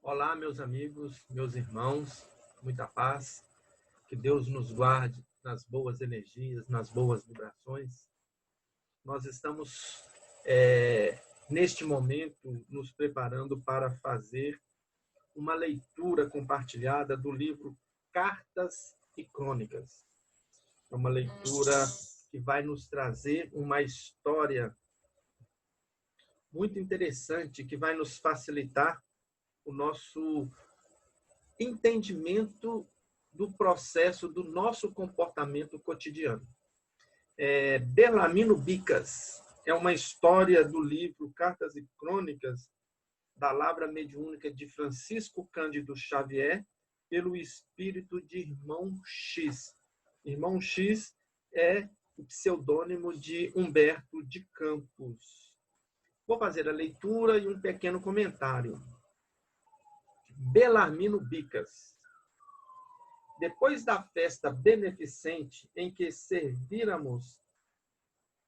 Olá, meus amigos, meus irmãos, muita paz, que Deus nos guarde nas boas energias, nas boas vibrações. Nós estamos, neste momento, nos preparando para fazer uma leitura compartilhada do livro Cartas e Crônicas. É uma leitura que vai nos trazer uma história muito interessante, que vai nos facilitar o nosso entendimento do processo do nosso comportamento cotidiano. Bellarmino Bicas é uma história do livro Cartas e Crônicas da Lavra Mediúnica de Francisco Cândido Xavier, pelo espírito de Irmão X. Irmão X é o pseudônimo de Humberto de Campos. Vou fazer a leitura e um pequeno comentário. Bellarmino Bicas. Depois da festa beneficente em que servíramos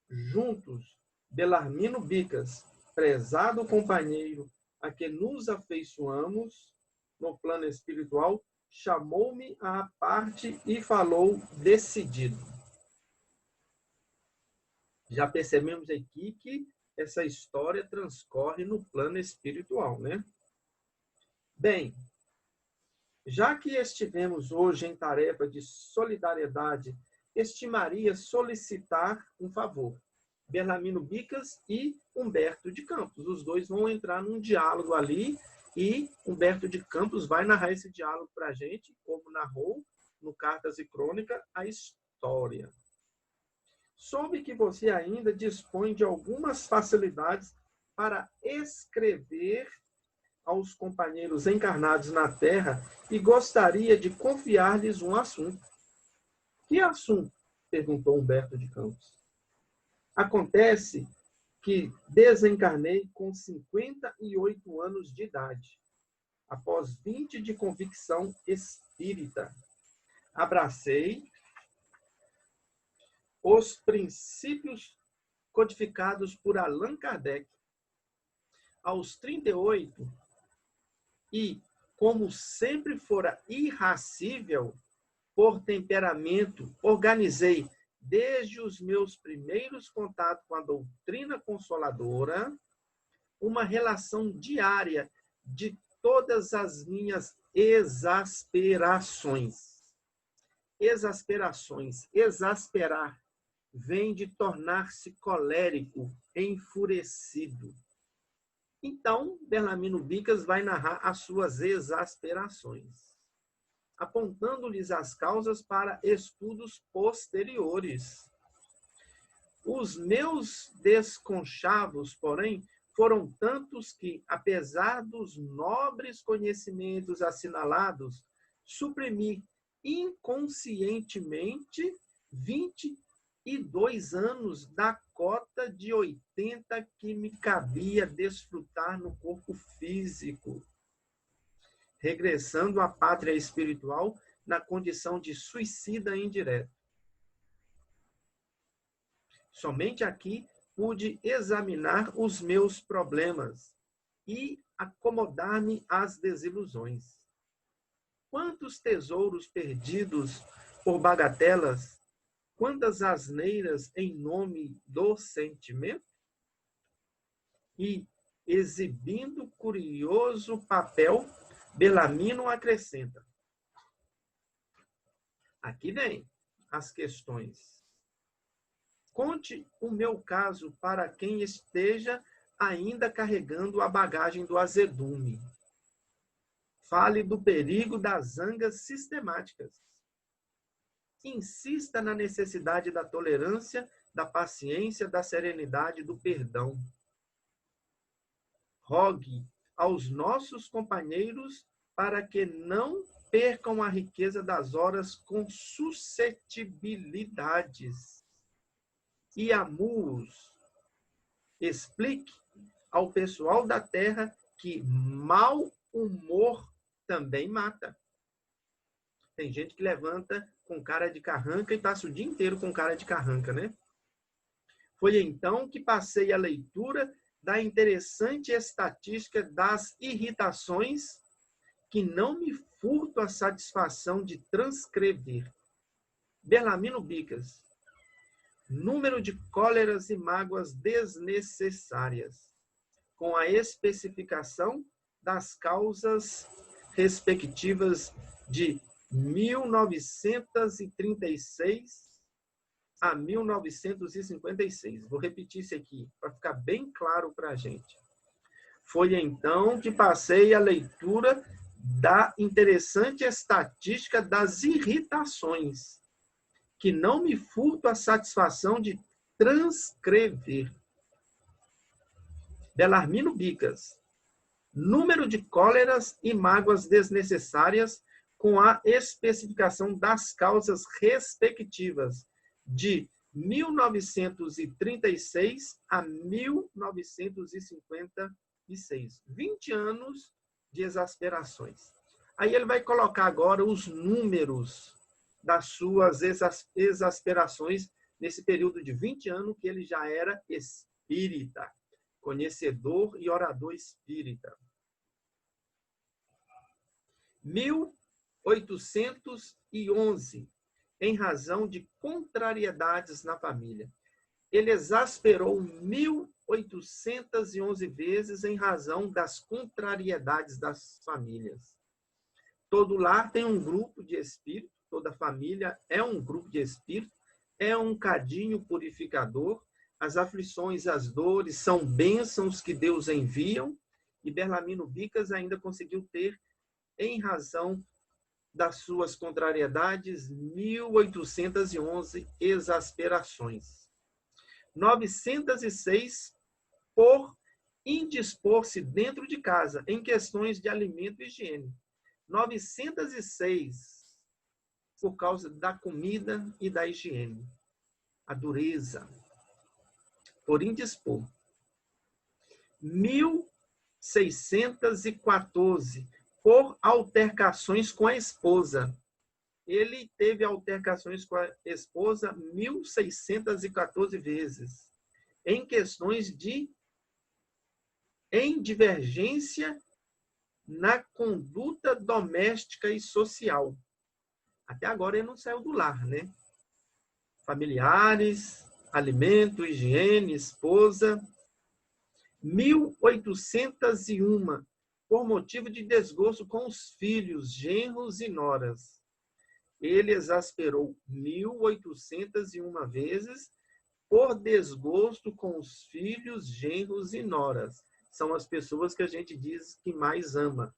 juntos, Bellarmino Bicas, prezado companheiro a que nos afeiçoamos no plano espiritual, chamou-me à parte e falou decidido. Já percebemos aqui que essa história transcorre no plano espiritual, né? Bem, já que estivemos hoje em tarefa de solidariedade, estimaria solicitar um favor. Bellarmino Bicas e Humberto de Campos. Os dois vão entrar num diálogo ali e Humberto de Campos vai narrar esse diálogo para a gente, como narrou no Cartas e Crônica a história. Soube que você ainda dispõe de algumas facilidades para escrever aos companheiros encarnados na Terra e gostaria de confiar-lhes um assunto. Que assunto? Perguntou Humberto de Campos. Acontece que desencarnei com 58 anos de idade, após 20 de convicção espírita. Abracei os princípios codificados por Allan Kardec. Aos 38, e, como sempre fora irracível por temperamento, organizei, desde os meus primeiros contatos com a doutrina consoladora, uma relação diária de todas as minhas exasperações. Exasperar, vem de tornar-se colérico, enfurecido. Então, Bellarmino Bicas vai narrar as suas exasperações, apontando-lhes as causas para estudos posteriores. Os meus desconchavos, porém, foram tantos que, apesar dos nobres conhecimentos assinalados, suprimi inconscientemente 22 anos da cota de 80 que me cabia desfrutar no corpo físico, regressando à pátria espiritual na condição de suicida indireto. Somente aqui pude examinar os meus problemas e acomodar-me às desilusões. Quantos tesouros perdidos por bagatelas, quantas asneiras em nome do sentimento? E, exibindo curioso papel, Bellarmino acrescenta. Aqui vem as questões. Conte o meu caso para quem esteja ainda carregando a bagagem do azedume. Fale do perigo das zangas sistemáticas. Insista na necessidade da tolerância, da paciência, da serenidade, do perdão. Rogue aos nossos companheiros para que não percam a riqueza das horas com suscetibilidades. E amor-os. Explique ao pessoal da Terra que mau humor também mata. Tem gente que levanta com cara de carranca e passa o dia inteiro com cara de carranca, né? Foi então que passei a leitura da interessante estatística das irritações que não me furto a satisfação de transcrever. Belarmino Bicas. Número de cóleras e mágoas desnecessárias, com a especificação das causas respectivas de 1936 a 1956. Vou repetir isso aqui, para ficar bem claro para a gente. Foi então que passei a leitura da interessante estatística das irritações, que não me furto a satisfação de transcrever. Belarmino Bicas. Número de cóleras e mágoas desnecessárias com a especificação das causas respectivas de 1936 a 1956. 20 anos de exasperações. Aí ele vai colocar agora os números das suas exasperações nesse período de 20 anos que ele já era espírita, conhecedor e orador espírita. 1811, em razão de contrariedades na família. Ele exasperou 1811 vezes em razão das contrariedades das famílias. Todo lar tem um grupo de espírito, toda família é um grupo de espírito, é um cadinho purificador. As aflições, as dores são bênçãos que Deus envia, e Belarmino Bicas ainda conseguiu ter, em razão das suas contrariedades, 1811 exasperações. 906 por indispor-se dentro de casa em questões de alimento e higiene. 906 por causa da comida e da higiene. A dureza. Por indispor. 1614 por altercações com a esposa. Ele teve altercações com a esposa 1614 vezes, em questões de divergência na conduta doméstica e social. Até agora ele não saiu do lar, né? Familiares, alimento, higiene, esposa. 1801 por motivo de desgosto com os filhos, genros e noras. Ele exasperou 1801 vezes por desgosto com os filhos, genros e noras. São as pessoas que a gente diz que mais ama.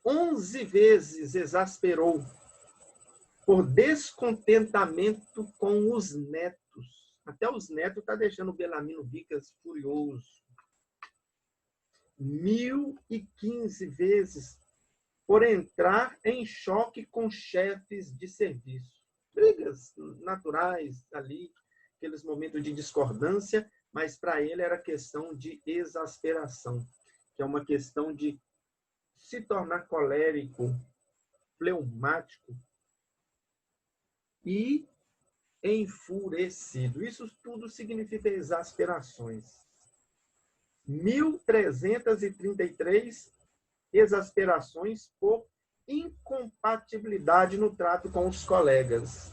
11 vezes exasperou por descontentamento com os netos. Até os netos está deixando o Belarmino Bicas furioso. 1015 vezes por entrar em choque com chefes de serviço. Brigas naturais ali, aqueles momentos de discordância, mas para ele era questão de exasperação, que é uma questão de se tornar colérico, fleumático e enfurecido. Isso tudo significa exasperações. 1333 exasperações por incompatibilidade no trato com os colegas.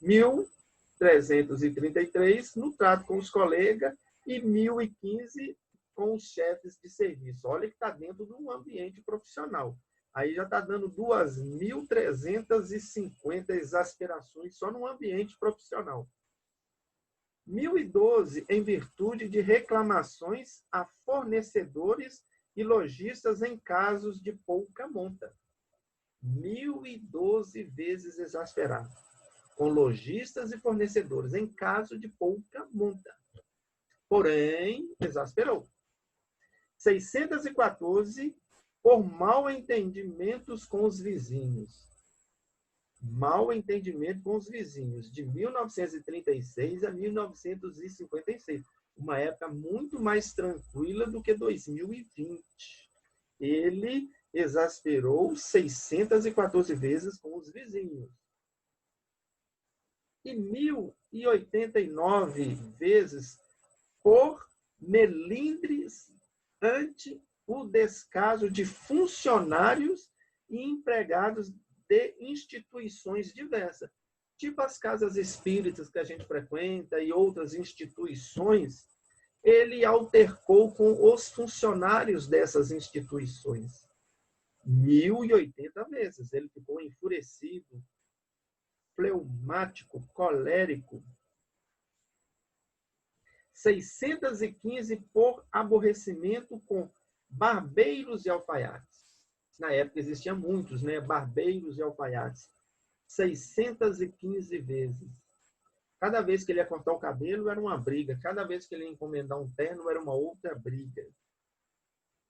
1333 no trato com os colegas e 1015 com os chefes de serviço. Olha que está dentro de um ambiente profissional. Aí já está dando 2.350 exasperações só no ambiente profissional. 1012 em virtude de reclamações a fornecedores e lojistas em casos de pouca monta. 1012 vezes exasperado com lojistas e fornecedores em caso de pouca monta. Porém, exasperou. 614 por mal entendimentos com os vizinhos. Mal entendimento com os vizinhos, de 1936 a 1956. Uma época muito mais tranquila do que 2020. Ele exasperou 614 vezes com os vizinhos. E 1089 vezes por melindres o descaso de funcionários e empregados de instituições diversas, tipo as casas espíritas que a gente frequenta e outras instituições. Ele altercou com os funcionários dessas instituições 1080 vezes. Ele ficou enfurecido, fleumático, colérico. 615 por aborrecimento com barbeiros e alfaiates. Na época existiam muitos, né? Barbeiros e alfaiates. 615 vezes. Cada vez que ele ia cortar o cabelo, era uma briga. Cada vez que ele ia encomendar um terno, era uma outra briga.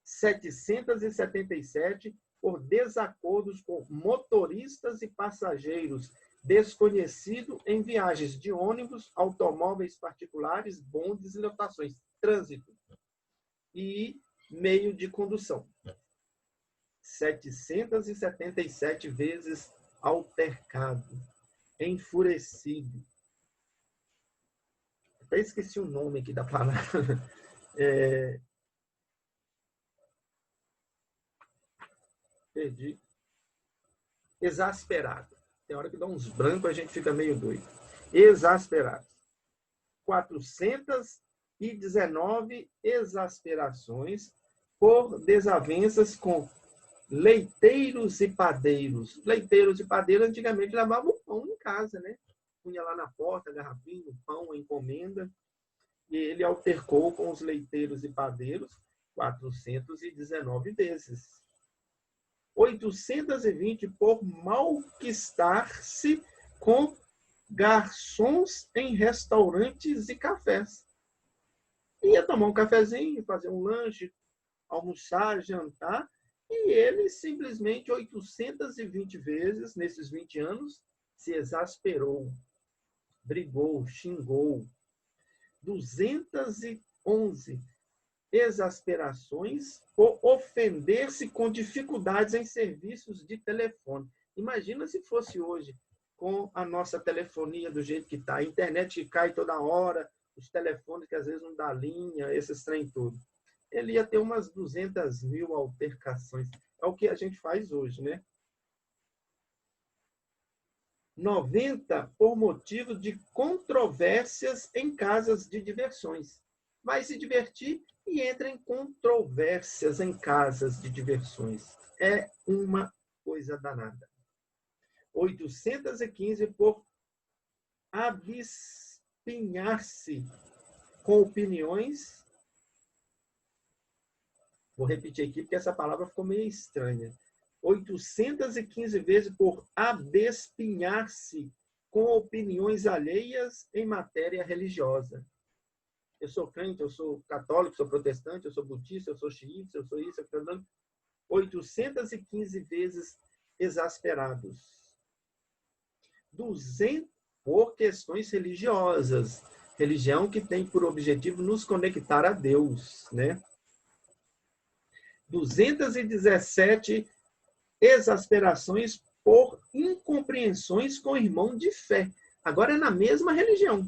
777 por desacordos com motoristas e passageiros desconhecido em viagens de ônibus, automóveis particulares, bondes e lotações, trânsito e meio de condução. 777 vezes altercado, enfurecido. Até esqueci o nome aqui da palavra. Perdi. Exasperado. Tem hora que dá uns brancos, a gente fica meio doido. Exasperado. 419 exasperações por desavenças com leiteiros e padeiros. Leiteiros e padeiros antigamente lavavam pão em casa, né? Punha lá na porta, garrafinha, pão, encomenda. E ele altercou com os leiteiros e padeiros 419 vezes. 820 por malquistar-se com garçons em restaurantes e cafés. Ia tomar um cafezinho, fazer um lanche, almoçar, jantar, e ele simplesmente 820 vezes, nesses 20 anos, se exasperou, brigou, xingou. 211 exasperações por ofender-se com dificuldades em serviços de telefone. Imagina se fosse hoje, com a nossa telefonia do jeito que está, a internet que cai toda hora, os telefones que às vezes não dá linha, esses trem tudo. Ele ia ter umas 200 mil altercações. É o que a gente faz hoje, né? 90 por motivo de controvérsias em casas de diversões. Vai se divertir e entra em controvérsias em casas de diversões. É uma coisa danada. 815 por abispinhar-se com opiniões. Vou repetir aqui porque essa palavra ficou meio estranha. 815 vezes por abespinhar-se com opiniões alheias em matéria religiosa. Eu sou crente, eu sou católico, sou protestante, eu sou budista, eu sou xiita, eu sou isso, eu estou dando 815 vezes exasperados. 200 por questões religiosas. Religião que tem por objetivo nos conectar a Deus, né? 217 exasperações por incompreensões com o irmão de fé. Agora é na mesma religião.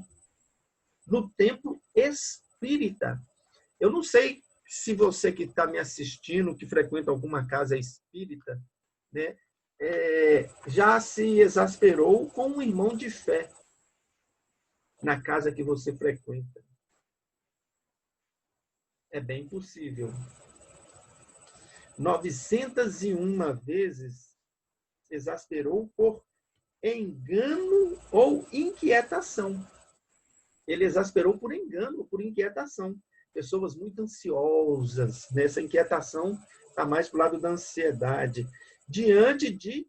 No templo espírita. Eu não sei se você que está me assistindo, que frequenta alguma casa espírita, né, já se exasperou com um irmão de fé na casa que você frequenta. É bem possível. 901 vezes exasperou por engano ou inquietação. Ele exasperou por engano, por inquietação. Pessoas muito ansiosas, nessa inquietação está mais para o lado da ansiedade, diante de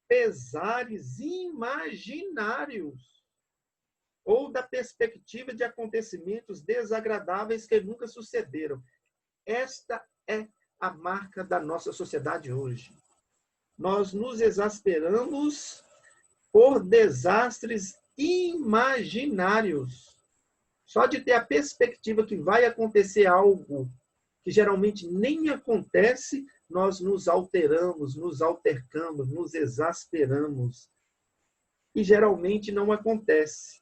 pesares imaginários ou da perspectiva de acontecimentos desagradáveis que nunca sucederam. Esta é a marca da nossa sociedade hoje. Nós nos exasperamos por desastres imaginários. Só de ter a perspectiva que vai acontecer algo que geralmente nem acontece, nós nos alteramos, nos altercamos, nos exasperamos. E geralmente não acontece.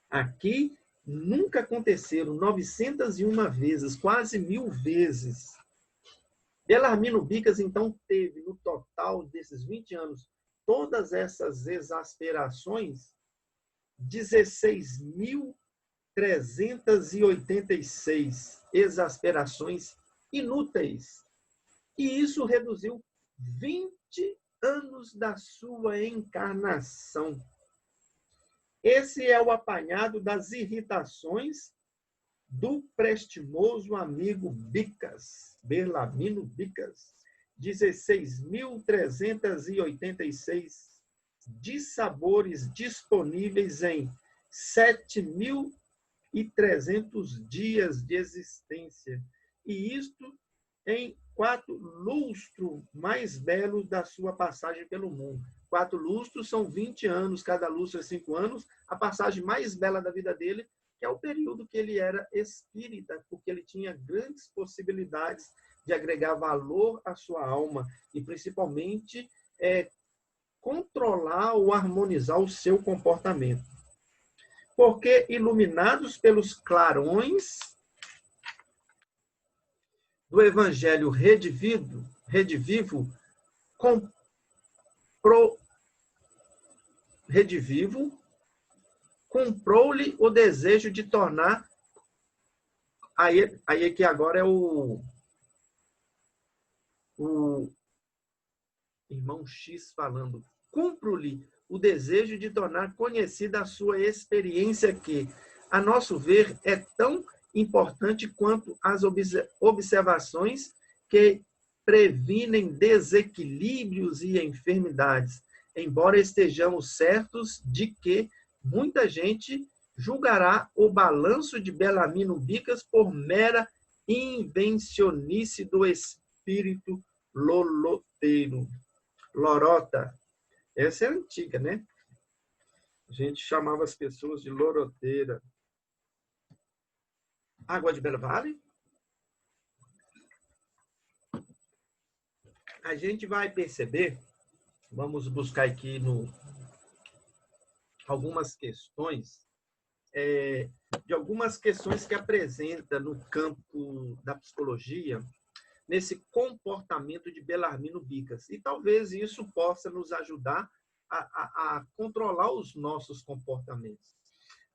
Aqui nunca aconteceram 901 vezes, quase 1000 vezes. Belarmino Bicas, então, teve, no total desses 20 anos, todas essas exasperações, 16.386 exasperações inúteis. E isso reduziu 20 anos da sua encarnação. Esse é o apanhado das irritações do prestimoso amigo Bicas, Belarmino Bicas. 16.386 dissabores disponíveis em 7.300 dias de existência. E isto em 4 lustros mais belos da sua passagem pelo mundo. 4 lustros são 20 anos, cada lustro é 5 anos. A passagem mais bela da vida dele, que é o período que ele era espírita, porque ele tinha grandes possibilidades de agregar valor à sua alma e, principalmente, controlar ou harmonizar o seu comportamento. Porque, iluminados pelos clarões do Evangelho redivivo, comprou-lhe o desejo de tornar... Aí que agora é o irmão X falando. Cumpro-lhe o desejo de tornar conhecida a sua experiência que, a nosso ver, é tão importante quanto as observações que previnem desequilíbrios e enfermidades, embora estejamos certos de que muita gente julgará o balanço de Belarmino Bicas por mera invencionice do espírito loroteiro. Lorota. Essa é antiga, né? A gente chamava as pessoas de loroteira. Água de Belo Vale? A gente vai perceber, vamos buscar aqui algumas questões, de algumas questões que apresenta no campo da psicologia, nesse comportamento de Belarmino Bicas. E talvez isso possa nos ajudar a controlar os nossos comportamentos.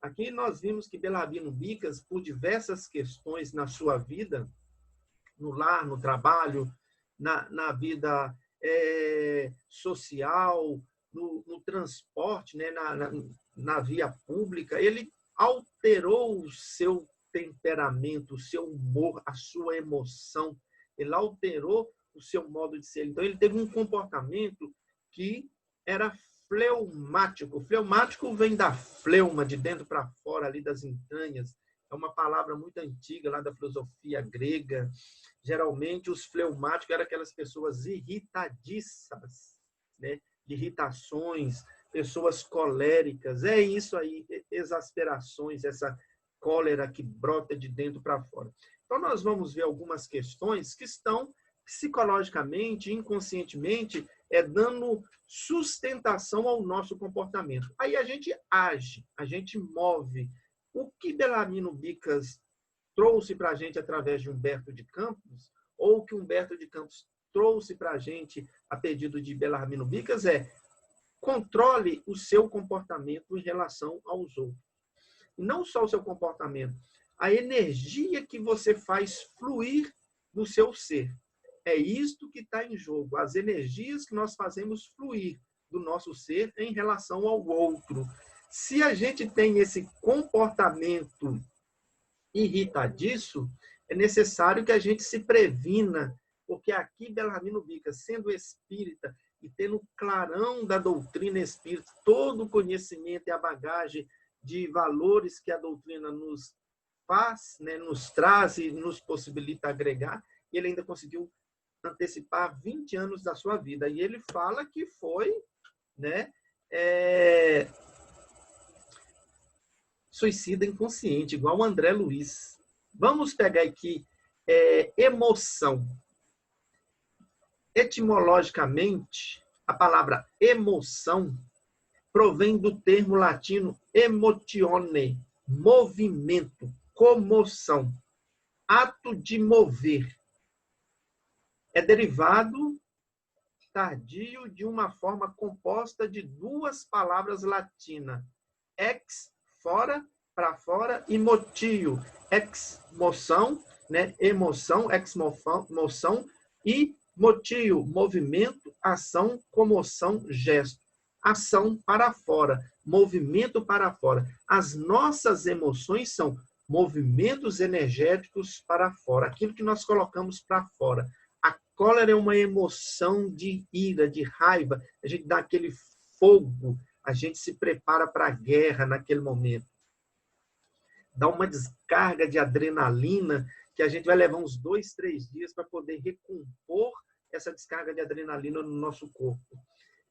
Aqui nós vimos que Belarmino Bicas, por diversas questões na sua vida, no lar, no trabalho, na vida social, no transporte, né, na via pública, ele alterou o seu temperamento, o seu humor, a sua emoção. Ele alterou o seu modo de ser. Então, ele teve um comportamento que era fleumático. Fleumático vem da fleuma, de dentro para fora, ali das entranhas. É uma palavra muito antiga, lá da filosofia grega. Geralmente, os fleumáticos eram aquelas pessoas irritadiças, né? Irritações, pessoas coléricas. É isso aí, exasperações, essa cólera que brota de dentro para fora. Então, nós vamos ver algumas questões que estão psicologicamente, inconscientemente, dando sustentação ao nosso comportamento. Aí a gente age, a gente move. O que Belarmino Bicas trouxe para a gente através de Humberto de Campos, ou que Humberto de Campos trouxe para a gente a pedido de Belarmino Bicas controle o seu comportamento em relação aos outros. E não só o seu comportamento, a energia que você faz fluir do seu ser. É isto que está em jogo, as energias que nós fazemos fluir do nosso ser em relação ao outro. Se a gente tem esse comportamento irritadiço, é necessário que a gente se previna, porque aqui Belarmino Bicas, sendo espírita e tendo o clarão da doutrina espírita, todo o conhecimento e a bagagem de valores que a doutrina nos faz, né, nos traz e nos possibilita agregar, e ele ainda conseguiu antecipar 20 anos da sua vida. E ele fala que foi, né, suicida inconsciente, igual o André Luiz. Vamos pegar aqui emoção. Etimologicamente, a palavra emoção provém do termo latino emotione, movimento, comoção, ato de mover. É derivado tardio de uma forma composta de duas palavras latinas, ex, fora, para fora, e motio, ex, moção, né? Emoção, ex, moção, e motio, movimento, ação, comoção, gesto. Ação para fora, movimento para fora. As nossas emoções são movimentos energéticos para fora, aquilo que nós colocamos para fora. A cólera é uma emoção de ira, de raiva. A gente dá aquele fogo, a gente se prepara para a guerra naquele momento. Dá uma descarga de adrenalina que a gente vai levar uns 2, 3 dias para poder recompor essa descarga de adrenalina no nosso corpo.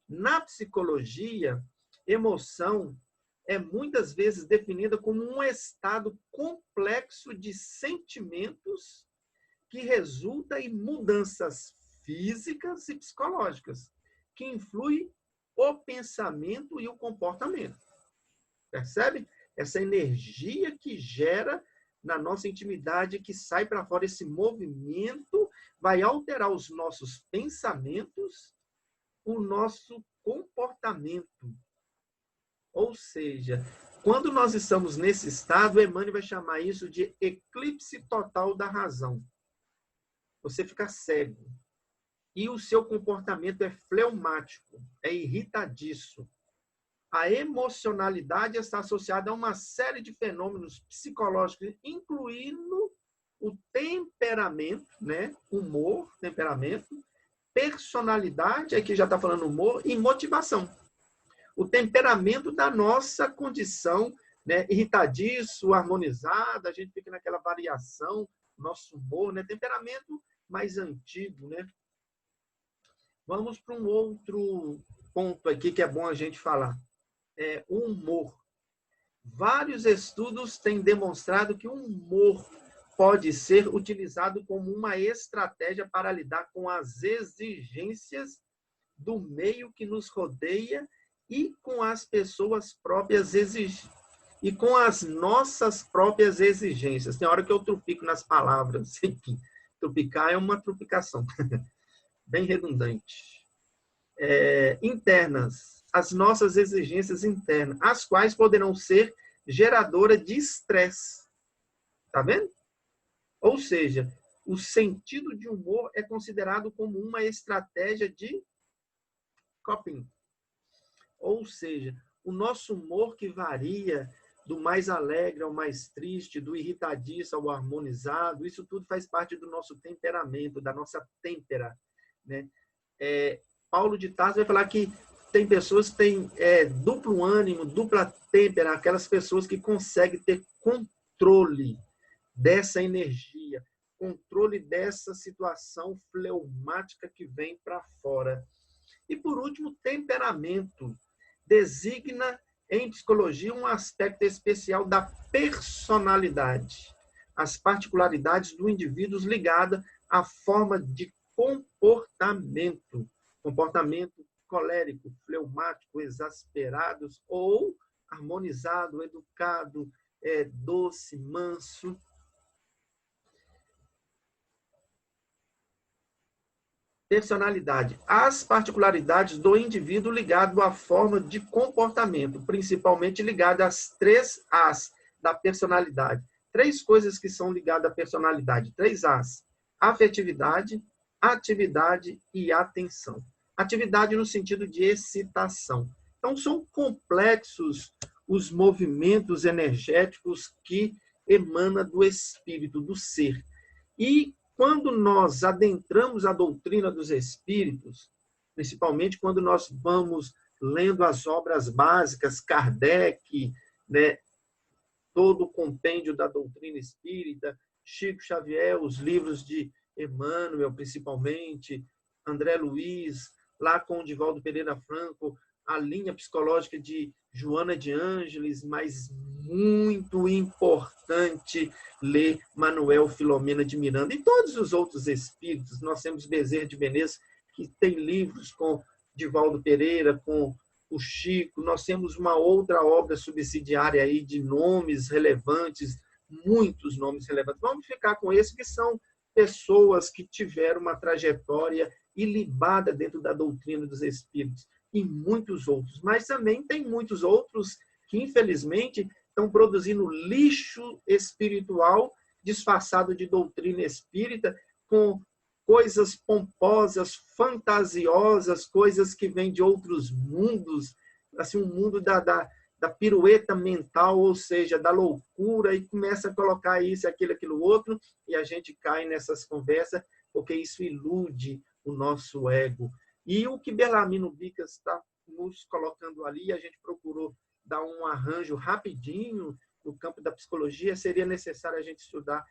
Na psicologia, emoção é muitas vezes definida como um estado complexo de sentimentos que resulta em mudanças físicas e psicológicas, que influem o pensamento e o comportamento. Percebe? Essa energia que gera na nossa intimidade, que sai para fora, esse movimento vai alterar os nossos pensamentos, o nosso comportamento. Ou seja, quando nós estamos nesse estado, Emmanuel vai chamar isso de eclipse total da razão. Você fica cego. E o seu comportamento é fleumático, é irritadiço. A emocionalidade está associada a uma série de fenômenos psicológicos, incluindo o temperamento, né? Humor, temperamento, personalidade, aqui já está falando humor, e motivação. O temperamento da nossa condição, né? Irritadiço, harmonizado, a gente fica naquela variação, nosso humor, né? Temperamento mais antigo, né? Vamos para um outro ponto aqui que é bom a gente falar. O humor. Vários estudos têm demonstrado que o humor pode ser utilizado como uma estratégia para lidar com as exigências do meio que nos rodeia e com as pessoas próprias e com as nossas próprias exigências. Tem hora que eu trupico nas palavras. Trupicar é uma trupicação. Bem redundante. Internas. As nossas exigências internas, as quais poderão ser geradoras de estresse. Tá vendo? Ou seja, o sentido de humor é considerado como uma estratégia de coping. Ou seja, o nosso humor que varia do mais alegre ao mais triste, do irritadiço ao harmonizado, isso tudo faz parte do nosso temperamento, da nossa têmpera, né? Paulo de Tarso vai falar que tem pessoas que têm duplo ânimo, dupla têmpera, aquelas pessoas que conseguem ter controle dessa energia, controle dessa situação fleumática que vem para fora. E, por último, temperamento. Designa, em psicologia, um aspecto especial da personalidade, as particularidades do indivíduo ligada à forma de comportamento colérico, fleumático, exasperados ou harmonizado, educado, doce, manso. Personalidade. As particularidades do indivíduo ligado à forma de comportamento, principalmente ligado às 3 As da personalidade. 3 coisas que são ligadas à personalidade. 3 As. Afetividade, atividade e atenção. Atividade no sentido de excitação. Então, são complexos os movimentos energéticos que emanam do espírito, do ser. E quando nós adentramos a doutrina dos espíritos, principalmente quando nós vamos lendo as obras básicas, Kardec, né, todo o compêndio da doutrina espírita, Chico Xavier, os livros de Emmanuel, principalmente, André Luiz, lá com o Divaldo Pereira Franco, a linha psicológica de Joana de Ângeles, mas muito importante ler Manuel Filomena de Miranda e todos os outros espíritos. Nós temos Bezerra de Menezes, que tem livros com Divaldo Pereira, com o Chico, nós temos uma outra obra subsidiária aí de nomes relevantes, muitos nomes relevantes. Vamos ficar com esses que são pessoas que tiveram uma trajetória ilibada dentro da doutrina dos espíritos, e muitos outros. Mas também tem muitos outros que, infelizmente, estão produzindo lixo espiritual disfarçado de doutrina espírita, com coisas pomposas, fantasiosas, coisas que vêm de outros mundos, assim, um mundo da pirueta mental, ou seja, da loucura, e começa a colocar isso, aquilo, outro, e a gente cai nessas conversas, porque isso ilude o nosso ego. E o que Bellarmino Bicas está nos colocando ali, a gente procurou dar um arranjo rapidinho no campo da psicologia, seria necessário a gente estudar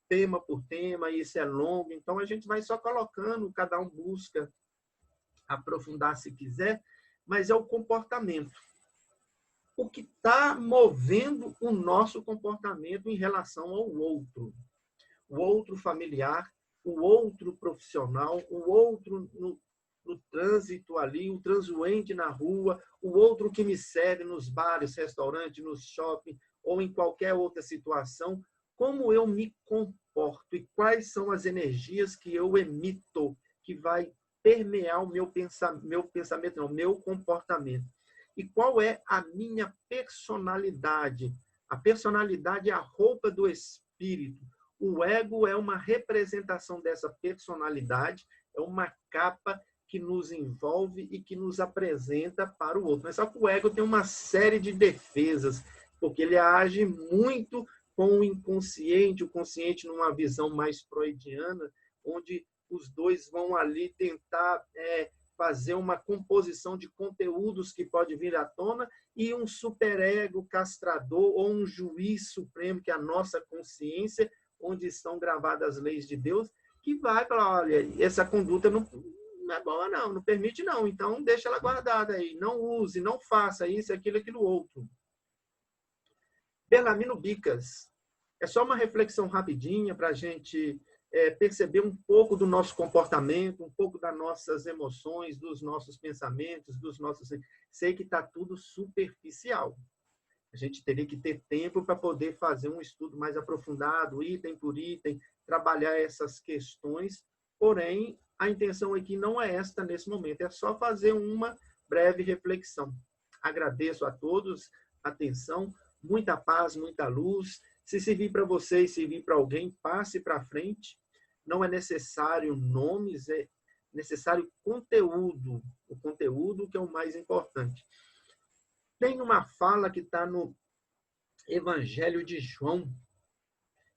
tema por tema, e isso é longo, então a gente vai só colocando, cada um busca aprofundar se quiser, mas é o comportamento. O que está movendo o nosso comportamento em relação ao outro. O outro familiar, o outro profissional, o outro no trânsito ali, o transuente na rua, o outro que me serve nos bares, restaurantes, nos shopping, ou em qualquer outra situação, como eu me comporto e quais são as energias que eu emito, que vai permear o meu pensamento, não, meu comportamento. E qual é a minha personalidade? A personalidade é a roupa do espírito. O ego é uma representação dessa personalidade, é uma capa que nos envolve e que nos apresenta para o outro. Mas só que o ego tem uma série de defesas, porque ele age muito com o inconsciente, o consciente numa visão mais freudiana, onde os dois vão ali tentar fazer uma composição de conteúdos que pode vir à tona, e um superego castrador ou um juiz supremo, que é a nossa consciência, onde estão gravadas as leis de Deus, que vai falar, olha, essa conduta não é boa, não permite não, então deixa ela guardada aí, não use, não faça isso, aquilo, outro. Bellarmino Bicas, é só uma reflexão rapidinha para a gente perceber um pouco do nosso comportamento, um pouco das nossas emoções, dos nossos pensamentos, dos nossos... Sei que está tudo superficial. A gente teria que ter tempo para poder fazer um estudo mais aprofundado, item por item, trabalhar essas questões. Porém, a intenção aqui não é esta nesse momento, é só fazer uma breve reflexão. Agradeço a todos a atenção, muita paz, muita luz. Se servir para vocês, servir para alguém, passe para frente. Não é necessário nomes, é necessário conteúdo. O conteúdo que é o mais importante. Tem uma fala que está no Evangelho de João,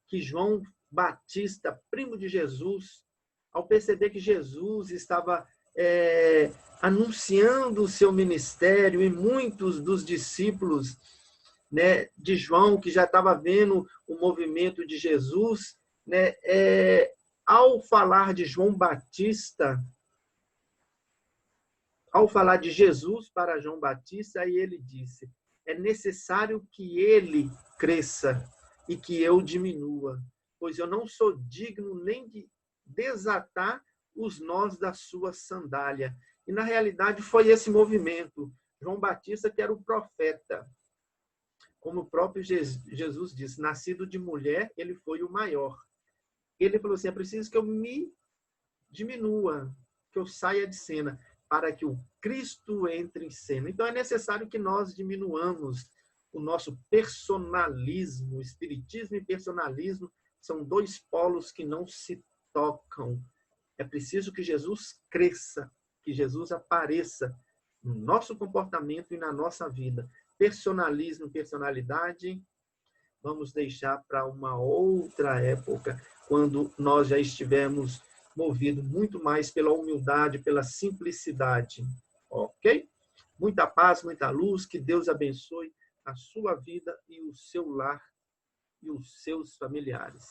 que João Batista, primo de Jesus, ao perceber que Jesus estava anunciando o seu ministério, e muitos dos discípulos, né, de João, que já estava vendo o movimento de Jesus, né, ao falar de João Batista, ao falar de Jesus para João Batista, aí ele disse, é necessário que ele cresça e que eu diminua, pois eu não sou digno nem de desatar os nós da sua sandália. E, na realidade, foi esse movimento. João Batista, que era o profeta, como o próprio Jesus disse, nascido de mulher, ele foi o maior. Ele falou assim, é preciso que eu me diminua, que eu saia de cena, para que o Cristo entre em cena. Então, é necessário que nós diminuamos o nosso personalismo. O espiritismo e personalismo são dois polos que não se tocam. É preciso que Jesus cresça, que Jesus apareça no nosso comportamento e na nossa vida. Personalismo, personalidade, vamos deixar para uma outra época, quando nós já estivermos movidos muito mais pela humildade, pela simplicidade. Ok? Muita paz, muita luz, que Deus abençoe a sua vida e o seu lar e os seus familiares.